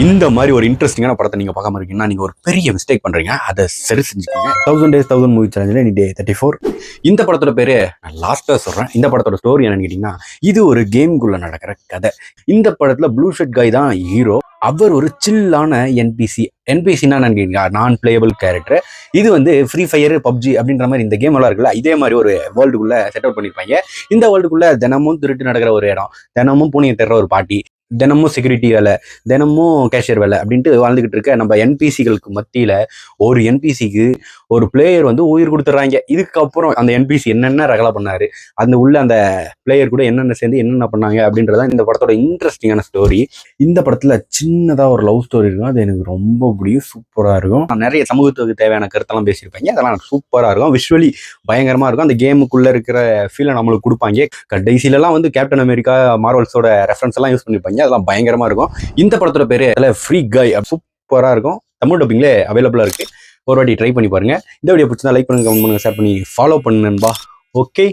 இந்த மாதிரி ஒரு இன்ட்ரெஸ்டிங்கான படத்தை நீங்க பார்க்காம இருக்கீங்கன்னா நீங்க ஒரு பெரிய மிஸ்டேக் பண்றீங்க. அதை சரி செஞ்சுக்கோங்க. 1000 Days 1000 மூவி சேலஞ்சில் இன்னைக்கு டே 34. இந்த படத்தோட பேரு நான் லாஸ்டா சொல்றேன். இந்த படத்தோட ஸ்டோரி என்னன்னு கேட்டீங்கன்னா, இது ஒரு கேம்குள்ள நடக்கிற கதை. இந்த படத்துல ப்ளூ ஷர்ட் காய் தான் ஹீரோ. அவர் ஒரு சில்லான என்பிசினா நான் பிளேயபிள் கேரக்டர். இது வந்து ஃப்ரீ ஃபயர், பப்ஜி அப்படின்ற மாதிரி இந்த கேம் எல்லாம் இருக்குல்ல, இதே மாதிரி ஒரு வேர்ல்டுக்குள்ள செட் அவுட் பண்ணிருப்பாங்க. இந்த வேர்ல்டுக்குள்ள தினமும் திருட்டு நடக்கிற ஒரு இடம், தினமும் பூனையை தர்ற ஒரு பாட்டி, தினமும் செக்யூரிட்டி வேலை, தினமும் கேஷியர் வேலை அப்படின்ட்டு வாழ்ந்துகிட்டு இருக்க நம்ம என்பிசிகளுக்கு மத்தியில ஒரு என்பிசிக்கு ஒரு பிளேயர் வந்து உயிர் கொடுத்துட்றாங்க. இதுக்கப்புறம் அந்த என்பிசி என்னென்ன ரகலை பண்ணாரு, அந்த உள்ள அந்த பிளேயர் கூட என்னென்ன சேர்ந்து என்னென்ன பண்ணாங்க அப்படின்றதான் இந்த படத்தோட இன்ட்ரெஸ்டிங்கான ஸ்டோரி. இந்த படத்துல சின்னதா ஒரு லவ் ஸ்டோரி இருக்கும். அது எனக்கு ரொம்ப பிடிக்கும். சூப்பரா இருக்கும். நிறைய சமூகத்துக்கு தேவையான கருத்தெல்லாம் பேசியிருப்பாங்க. அதெல்லாம் சூப்பரா இருக்கும். விஷுவலி பயங்கரமா இருக்கும். அந்த கேமுக்குள்ள இருக்கிற ஃபீலை நம்மளுக்கு கொடுப்பாங்க. கடைசியிலலாம் வந்து கேப்டன் அமெரிக்கா, மார்வல்ஸோட ரெஃபரன்ஸ் எல்லாம் யூஸ் பண்ணிருப்பாங்க. அதெல்லாம் பயங்கரமா இருக்கும். இந்த படத்தோட பேரு ஃப்ரீ காய். சூப்பரா இருக்கும். தமிழ் டப்பிங்ல அவைலபிளா இருக்கு. ஒரு வாட்டி ட்ரை பண்ணி பாருங்க. இந்த வீடியோ பிடிச்சா லைக் பண்ணுங்க, கமெண்ட் பண்ணுங்க, ஷேர் பண்ணி ஃபாலோ பண்ணுங்க. ஓகே.